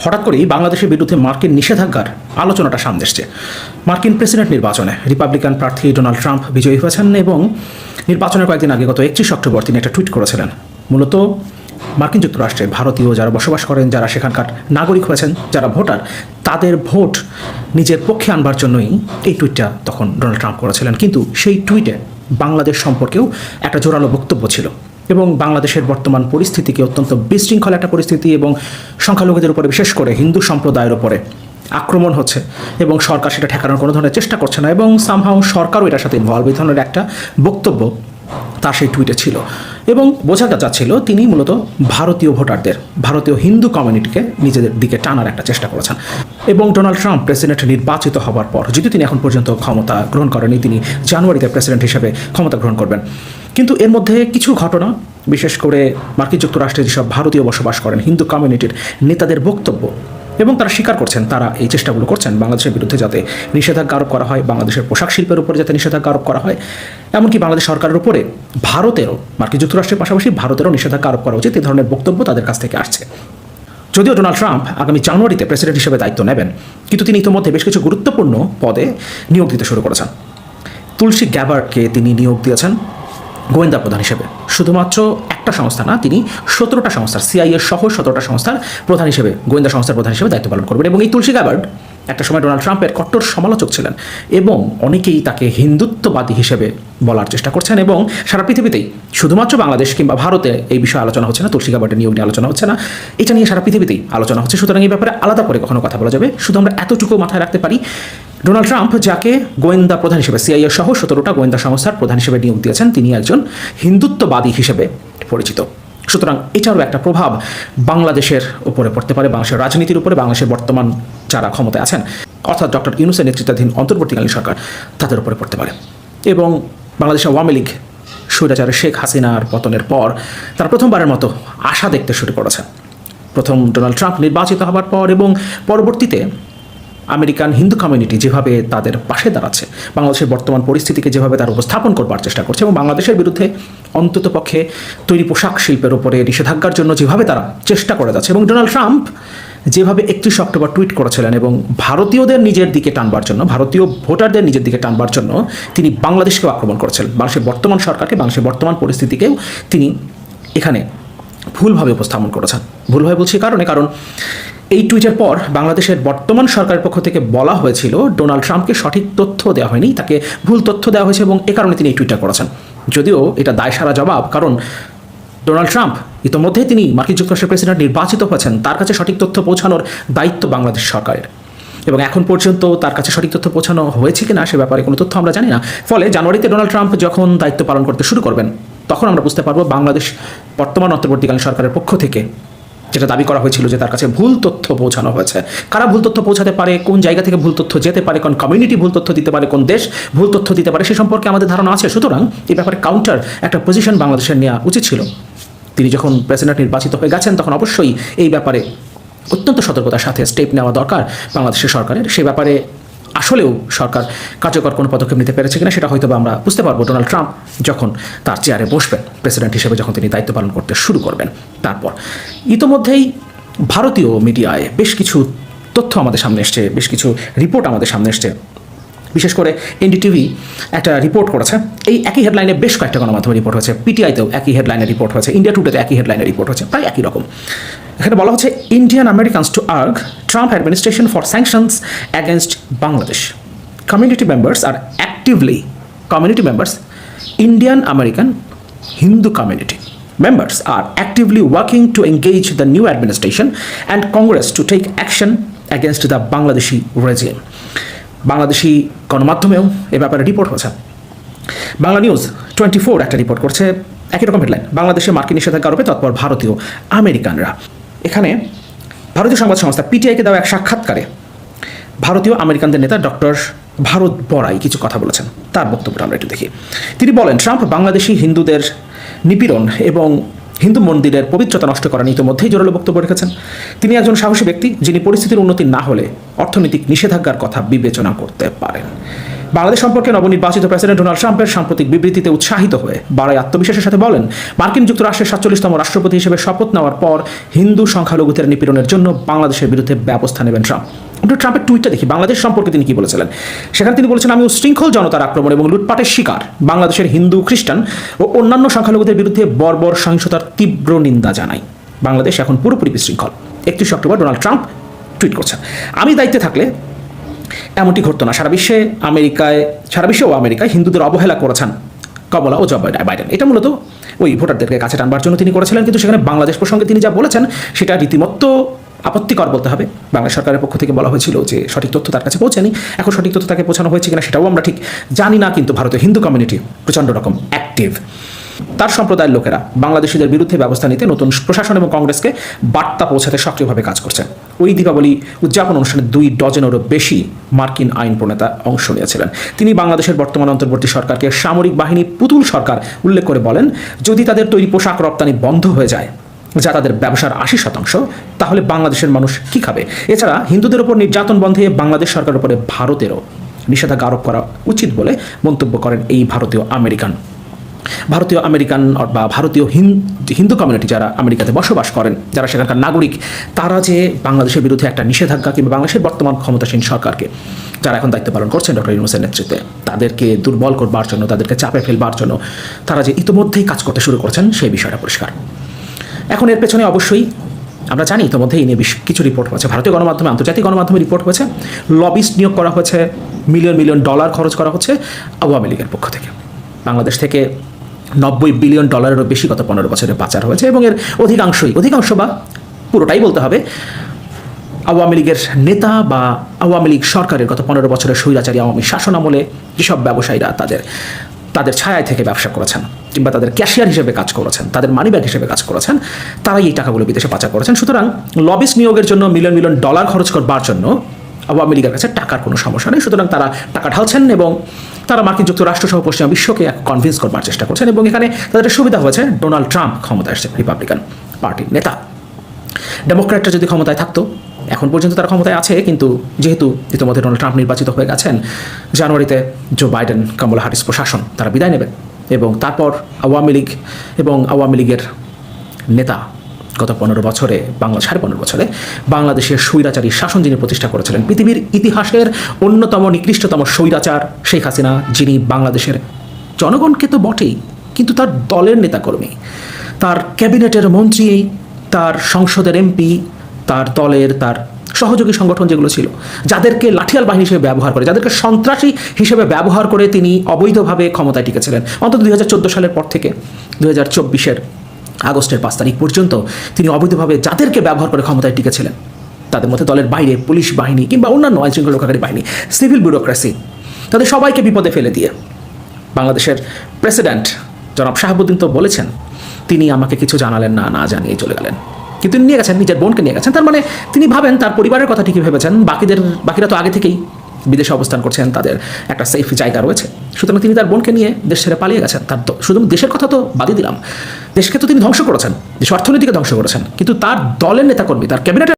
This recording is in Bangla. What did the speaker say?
হঠাৎ করেই বাংলাদেশের বিরুদ্ধে মার্কিন নিষেধাজ্ঞার আলোচনাটা সামনে এসছে। মার্কিন প্রেসিডেন্ট নির্বাচনে রিপাবলিকান প্রার্থী ডোনাল্ড ট্রাম্প বিজয়ী হয়েছেন এবং নির্বাচনের কয়েকদিন আগে গত 31 অক্টোবর তিনি একটা টুইট করেছিলেন। মূলত মার্কিন যুক্তরাষ্ট্রে ভারতীয় যারা বসবাস করেন, যারা সেখানকার নাগরিক হয়েছেন, যারা ভোটার, তাদের ভোট নিজের পক্ষে আনবার জন্যই এই টুইটটা তখন ডোনাল্ড ট্রাম্প করেছিলেন। কিন্তু সেই টুইটে বাংলাদেশ সম্পর্কেও একটা জোরালো বক্তব্য ছিল এবং বাংলাদেশের বর্তমান পরিস্থিতিকে অত্যন্ত বিশৃঙ্খল একটা পরিস্থিতি এবং সংখ্যালঘুদের উপরে, বিশেষ করে হিন্দু সম্প্রদায়ের উপরে আক্রমণ হচ্ছে এবং সরকার সেটা ঠেকানোর কোনো ধরনের চেষ্টা করছে না এবং সামহাও সরকারও এটার সাথে ইনভলভ, এই ধরনের একটা বক্তব্য তার সেই টুইটে ছিল। এবং বোঝা যাচ্ছিল তিনি মূলত ভারতীয় ভোটারদের, ভারতীয় হিন্দু কমিউনিটিকে নিজেদের দিকে টানার একটা চেষ্টা করেছেন। এবং ডোনাল্ড ট্রাম্প প্রেসিডেন্ট নির্বাচিত হওয়ার পর, যদিও তিনি এখন পর্যন্ত ক্ষমতা গ্রহণ করেনি, তিনি জানুয়ারিতে প্রেসিডেন্ট হিসেবে ক্ষমতা গ্রহণ করবেন, কিন্তু এর মধ্যে কিছু ঘটনা, বিশেষ করে মার্কিন যুক্তরাষ্ট্রে যেসব ভারতীয় বসবাস করেন হিন্দু কমিউনিটির নেতাদের বক্তব্য, এবং তারা স্বীকার করছেন তারা এই চেষ্টাগুলো করছেন বাংলাদেশের বিরুদ্ধে যাতে নিষেধাজ্ঞা আরোপ করা হয়, বাংলাদেশের পোশাক শিল্পের উপরে যাতে নিষেধাজ্ঞা আরোপ করা হয়, এমনকি বাংলাদেশ সরকারের উপরে ভারতেরও, মার্কিন যুক্তরাষ্ট্রের পাশাপাশি ভারতেরও নিষেধাজ্ঞা আরোপ করা উচিত, এই ধরনের বক্তব্য তাদের কাছ থেকে আসছে। যদিও ডোনাল্ড ট্রাম্প আগামী জানুয়ারিতে প্রেসিডেন্ট হিসেবে দায়িত্ব নেবেন, কিন্তু তিনি ইতিমধ্যে বেশ কিছু গুরুত্বপূর্ণ পদে নিয়োগ দিতে শুরু করেছেন। তুলসী গ্যাবার্ডকে তিনি নিয়োগ দিয়েছেন গোয়েন্দা প্রধান হিসেবে। শুধুমাত্র একটা সংস্থা না, তিনি 17টা সংস্থার, CIA সহ 17টা সংস্থার প্রধান হিসেবে, গোয়েন্দা সংস্থার প্রধান হিসেবে দায়িত্ব পালন করবেন। এবং এই তুলসী গ্যাবার্ড একটা সময় ডোনাল্ড ট্রাম্পের কট্টর সমালোচক ছিলেন এবং অনেকেই তাকে হিন্দুত্ববাদী হিসেবে বলার চেষ্টা করছেন এবং সারা পৃথিবীতেই, শুধুমাত্র বাংলাদেশ কিংবা ভারতে এই বিষয়ে আলোচনা হচ্ছে না, তুলসী গ্যাবার্ডের নিয়োগ নিয়ে আলোচনা হচ্ছে না, এটা নিয়ে সারা পৃথিবীতেই আলোচনা হচ্ছে। সুতরাং এই ব্যাপারে আলাদা করে কখনো কথা বলা যাবে। শুধু আমরা এতটুকু মাথায় রাখতে পারি, ডোনাল্ড ট্রাম্প যাকে গোয়েন্দা প্রধান হিসেবে, CIA সহ 17টা গোয়েন্দা সংস্থার প্রধান হিসেবে নিয়োগ দিয়েছেন, তিনি একজন হিন্দুত্ববাদী হিসেবে পরিচিত। সুতরাং এটারও একটা প্রভাব বাংলাদেশের উপরে পড়তে পারে, বাংলাদেশের রাজনীতির উপরে, বাংলাদেশের বর্তমান যারা ক্ষমতায় আছেন, অর্থাৎ ডক্টর ইউনূসের নেতৃত্বাধীন অন্তর্বর্তীকালীন সরকার, তাদের উপরে পড়তে পারে। এবং বাংলাদেশের আওয়ামী লীগ স্বৈরাচার শেখ হাসিনার পতনের পর তারা প্রথমবারের মতো আশা দেখতে শুরু করেছে। প্রথম ডোনাল্ড ট্রাম্প নির্বাচিত হওয়ার পর এবং পরবর্তীতে আমেরিকান হিন্দু কমিউনিটি যেভাবে তাদের পাশে দাঁড়াচ্ছে, বাংলাদেশের বর্তমান পরিস্থিতিকে যেভাবে তারা উপস্থাপন করবার চেষ্টা করছে এবং বাংলাদেশের বিরুদ্ধে অন্ততপক্ষে তৈরি পোশাক শিল্পের উপরে নিষেধাজ্ঞার জন্য যেভাবে তারা চেষ্টা করে যাচ্ছে, এবং ডোনাল্ড ট্রাম্প যেভাবে 31 অক্টোবর টুইট করেছিলেন এবং ভারতীয়দের নিজের দিকে টানবার জন্য, ভারতীয় ভোটারদের নিজের দিকে টানবার জন্য তিনি বাংলাদেশকেও আক্রমণ করেছিলেন, বাংলাদেশের বর্তমান সরকারকে, বাংলাদেশের বর্তমান পরিস্থিতিকেও তিনি এখানে ভুলভাবে উপস্থাপন করেছেন। ভুলভাবে বলছি কারণ এই টুইটের পর বাংলাদেশের বর্তমান সরকারের পক্ষ থেকে বলা হয়েছিল ডোনাল্ড ট্রাম্পকে সঠিক তথ্য দেওয়া হয়নি, তাকে ভুল তথ্য দেওয়া হয়েছে এবং এ কারণে তিনি এই টুইটটা করেছেন। যদিও এটা দায়সারা জবাব, কারণ ডোনাল্ড ট্রাম্প ইতিমধ্যেই তিনি মার্কিন যুক্তরাষ্ট্রের প্রেসিডেন্ট নির্বাচিত হয়েছেন, তার কাছে সঠিক তথ্য পৌঁছানোর দায়িত্ব বাংলাদেশ সরকারের, এবং এখন পর্যন্ত তার কাছে সঠিক তথ্য পৌঁছানো হয়েছে কিনা সে ব্যাপারে কোনো তথ্য আমরা জানি না। ফলে জানুয়ারিতে ডোনাল্ড ট্রাম্প যখন দায়িত্ব পালন করতে শুরু করবেন, তখন আমরা বুঝতে পারবো বাংলাদেশ বর্তমান অন্তর্বর্তীকালীন সরকারের পক্ষ থেকে যেটা দাবি করা হয়েছিল যে তার কাছে ভুল তথ্য পৌঁছানো হয়েছে। কারা ভুল তথ্য পৌঁছাতে পারে, কোন জায়গা থেকে ভুল তথ্য যেতে পারে, কোন কমিউনিটি ভুল তথ্য দিতে পারে, কোন দেশ ভুল তথ্য দিতে পারে, সে সম্পর্কে আমাদের ধারণা আছে। সুতরাং এই ব্যাপারে কাউন্টার একটা পজিশন বাংলাদেশের নেওয়া উচিত ছিল। তিনি যখন প্রেসিডেন্ট নির্বাচিত হয়ে গেছেন, তখন অবশ্যই এই ব্যাপারে অত্যন্ত সতর্কতার সাথে স্টেপ নেওয়া দরকার বাংলাদেশের সরকারের। সে ব্যাপারে আসলেও সরকার কার্যকর কোনো পদক্ষেপ নিতে পেরেছে কিনা সেটা হয়তো আমরা বুঝতে পারবো ডোনাল্ড ট্রাম্প যখন তার চেয়ারে বসবেন, প্রেসিডেন্ট হিসেবে যখন তিনি দায়িত্ব পালন করতে শুরু করবেন। তারপর ইতোমধ্যেই ভারতীয় মিডিয়ায় বেশ কিছু তথ্য আমাদের সামনে এসছে, বেশ কিছু রিপোর্ট আমাদের সামনে এসছে। বিশেষ করে NDTV একটা রিপোর্ট করেছে, এই একই হেডলাইনে বেশ কয়েকটা গণমাধ্যমে রিপোর্ট হয়েছে, PTI-তেও একই হেডলাইনে রিপোর্ট হয়েছে, ইন্ডিয়া টুডেতে একই হেডলাইনে রিপোর্ট হয়েছে, প্রায় একই রকম। এখানে বলা হচ্ছে Indian Americans to urge Trump administration for sanctions against Bangladesh. Community members are actively, community members, Indian American Hindu community members are actively working to engage the new administration and Congress to take action against the Bangladeshi regime. Bangladeshi গণমাধ্যমেও এ ব্যাপারে রিপোর্ট হয়েছে। বাংলা নিউজ 24 একটা রিপোর্ট করছে, একই রকম হেডলাইন, বাংলাদেশে মার্কিন নিষেধাজ্ঞা আরোপে তৎপর ভারতীয় আমেরিকানরা। এখানে ভারতীয় সংবাদ সংস্থা PTI-কে দেওয়া এক সাক্ষাৎকারে ভারতীয় আমেরিকানদের নেতা ডক্টর ভারত বড়াই কিছু কথা বলেছেন, তার বক্তব্যটা আমরা একটু দেখি। তিনি বলেন, ট্রাম্প বাংলাদেশি হিন্দুদের নিপীড়ন এবং হিন্দু মন্দিরের পবিত্রতা নষ্ট করা নিয়ে ইতিমধ্যেই জোরালো বক্তব্য রেখেছেন। তিনি একজন সাহসী ব্যক্তি যিনি পরিস্থিতির উন্নতি না হলে অর্থনৈতিক নিষেধাজ্ঞার কথা বিবেচনা করতে পারেন। বাংলাদেশ সম্পর্কে নবনির্বাচিত প্রেসিডেন্ট ডোনাল্ড ট্রাম্পের সাম্প্রতিক বিবৃতিতে উৎসাহিত হয়ে বাড়াই আত্মবিশ্বাসের সাথে বলেন, মার্কিন যুক্তরাষ্ট্রের 47তম রাষ্ট্রপতি হিসেবে শপথ নেওয়ার পর হিন্দু সংখ্যালঘুদের নিপীড়নের জন্য বাংলাদেশের বিরুদ্ধে ব্যবস্থা নেবেন ট্রাম্প। আমরা ট্রাম্পের টুইটটা দেখি, বাংলাদেশ সম্পর্কে তিনি কি বলেছিলেন। সেখানে তিনি বলেছেন, আমি উশৃঙ্খল জনতার আক্রমণ এবং লুটপাটের শিকার বাংলাদেশের হিন্দু, খ্রিস্টান ও অন্যান্য সংখ্যালঘুদের বিরুদ্ধে বর্বর সহিংসতার তীব্র নিন্দা জানাই। বাংলাদেশ এখন পুরোপুরি বিশৃঙ্খল। 31 অক্টোবর ডোনাল্ড ট্রাম্প টুইট করছেন, আমি দায়িত্বে থাকলে এমনটি ঘটতো না। সারা বিশ্বেও আমেরিকায় হিন্দুদের অবহেলা করেছেন কমলা ও জো বাইডেন। এটা মূলত ওই ভোটারদেরকে কাছে টানবার জন্য তিনি করেছিলেন, কিন্তু সেখানে বাংলাদেশ প্রসঙ্গে তিনি যা বলেছেন সেটা রীতিমতো আপত্তিকর বলতে হবে। বাংলাদেশ সরকারের পক্ষ থেকে বলা হয়েছিল যে সঠিক তথ্য তার কাছে পৌঁছেনি। এখন সঠিক তথ্য তাকে পৌঁছানো হয়েছে কিনা সেটাও আমরা ঠিক জানি না, কিন্তু ভারতীয় হিন্দু কমিউনিটি প্রচণ্ড রকম অ্যাক্টিভ। তার সম্প্রদায়ের লোকেরা বাংলাদেশিদের বিরুদ্ধে ব্যবস্থা নিতে নতুন প্রশাসন এবং কংগ্রেসকে বার্তা পৌঁছাতে সক্রিয়ভাবে কাজ করছে। ওই দীপাবলি উদযাপন অনুষ্ঠানে 2 ডজনেরও বেশি মার্কিন আইন প্রণেতা অংশ নিয়েছিলেন। তিনি বাংলাদেশের বর্তমান অন্তর্বর্তী সরকারকে সামরিক বাহিনী পুতুল সরকার উল্লেখ করে বলেন, যদি তাদের তৈরি পোশাক রপ্তানি বন্ধ হয়ে যায়, যা তাদের ব্যবসার 80%, তাহলে বাংলাদেশের মানুষ কি খাবে? এছাড়া হিন্দুদের উপর নির্যাতন বন্ধে বাংলাদেশ সরকারের উপরে ভারতেরও নিষেধাজ্ঞা আরোপ করা উচিত বলে মন্তব্য করেন এই ভারতীয় আমেরিকান বা ভারতীয় হিন্দু কমিউনিটি যারা আমেরিকাতে বসবাস করেন, যারা সেখানকার নাগরিক, তারা যে বাংলাদেশের বিরুদ্ধে একটা নিষেধাজ্ঞা কিংবা বাংলাদেশের বর্তমান ক্ষমতাসীন সরকারকে যারা এখন দায়িত্ব পালন করছেন ডক্টর ইউনূসের নেতৃত্বে, তাদেরকে দুর্বল করবার জন্য, তাদেরকে চাপে ফেলবার জন্য তারা যে ইতিমধ্যেই কাজ করতে শুরু করেছেন সেই বিষয়টা পরিষ্কার। এখন এর পেছনে অবশ্যই আমরা জানি ইতিমধ্যে এই নিয়ে কিছু রিপোর্ট হয়েছে, ভারতীয় গণমাধ্যমে, আন্তর্জাতিক গণমাধ্যমে রিপোর্ট হয়েছে, লবিস্ট নিয়োগ করা হয়েছে, মিলিয়ন ডলার খরচ করা হচ্ছে আওয়ামী লীগের পক্ষ থেকে। বাংলাদেশ থেকে $90 বিলিয়ন বেশি গত 15 বছরে পাচার হয়েছে এবং এর অধিকাংশ বা পুরোটাই বলতে হবে আওয়ামী লীগের নেতা বা আওয়ামী লীগ সরকারের গত 15 বছরের স্বৈরাচারী আওয়ামী শাসন আমলে যেসব ব্যবসায়ীরা তাদের ছায়ায় থেকে ব্যবসা করেছেন কিংবা তাদের ক্যাশিয়ার হিসেবে কাজ করেছেন, তাদের মানিব্যাগ হিসেবে কাজ করেছেন, তারাই এই টাকাগুলো বিদেশে পাচার করেছেন। সুতরাং লবিস্ট নিয়োগের জন্য মিলিয়ন ডলার খরচ করবার জন্য আওয়ামী লীগের কাছে টাকার কোনো সমস্যা নেই। সুতরাং তারা টাকা ঢালছেন এবং তারা মার্কিন যুক্তরাষ্ট্র সহ পশ্চিমা বিশ্বকে কনভিন্স করবার চেষ্টা করছেন এবং এখানে তাদের সুবিধা হয়েছে, ডোনাল্ড ট্রাম্প ক্ষমতায় এসেছে, রিপাবলিকান পার্টির নেতা। ডেমোক্র্যাটরা যদি ক্ষমতায় থাকতো, এখন পর্যন্ত তারা ক্ষমতায় আছে, কিন্তু যেহেতু ইতিমধ্যে ডোনাল্ড ট্রাম্প নির্বাচিত হয়ে গেছেন, জানুয়ারিতে জো বাইডেন, কমলা হ্যারিস প্রশাসন তারা বিদায় নেবেন এবং তারপর আওয়ামী লীগের নেতা গত 15 বছরে, 15.5 বছরে বাংলাদেশের স্বৈরাচারী শাসন যিনি প্রতিষ্ঠা করেছিলেন, পৃথিবীর ইতিহাসের অন্যতম নিকৃষ্টতম স্বৈরাচার শেখ হাসিনা, যিনি বাংলাদেশের জনগণকে তো বটেই, কিন্তু তার দলের নেতাকর্মী, তার ক্যাবিনেটের মন্ত্রী, তার সংসদের এমপি, তার দলের তার সহযোগী সংগঠন যেগুলো ছিল, যাদেরকে লাঠিয়াল বাহিনী হিসেবে ব্যবহার করে, যাদেরকে সন্ত্রাসী হিসেবে ব্যবহার করে তিনি অবৈধভাবে ক্ষমতায় টিকেছিলেন অন্তত 2014 সালের পর থেকে 2024 আগস্টের 5 তারিখ পর্যন্ত তিনি অবৈধভাবে যাদেরকে ব্যবহার করে ক্ষমতায় টিকেছিলেন, তাদের মধ্যে দলের বাইরে পুলিশ বাহিনী কিংবা অন্যান্য আইনশৃঙ্খলা রক্ষাকারী বাহিনী, সিভিল ব্যুরোক্রেসি, তাদের সবাইকে বিপদে ফেলে দিয়ে বাংলাদেশের প্রেসিডেন্ট জনাব শাহাবুদ্দিন তো বলেছেন, তিনি আমাকে কিছু জানালেন না জানিয়ে চলে গেলেন, কিন্তু তিনি নিয়ে গেছেন, নিজের বোনকে নিয়ে গেছেন। তার মানে তিনি ভাবেন তার পরিবারের কথা ঠিকই ভেবেছেন, বাকিরা তো আগে থেকেই বিদেশে অবস্থান করছেন, তাদের একটা সেফ জায়গা রয়েছে। সুতরাং তিনি তার বোনকে নিয়ে দেশ ছেড়ে পালিয়ে গেছেন। তার শুধু দেশের কথা তো বাদই দিলাম, দেশকে তো তিনি ধ্বংস করেছেন, দেশ অর্থনীতিকে ধ্বংস করেছেন, কিন্তু তার দলের নেতাকর্মী, তার ক্যাবিনেটের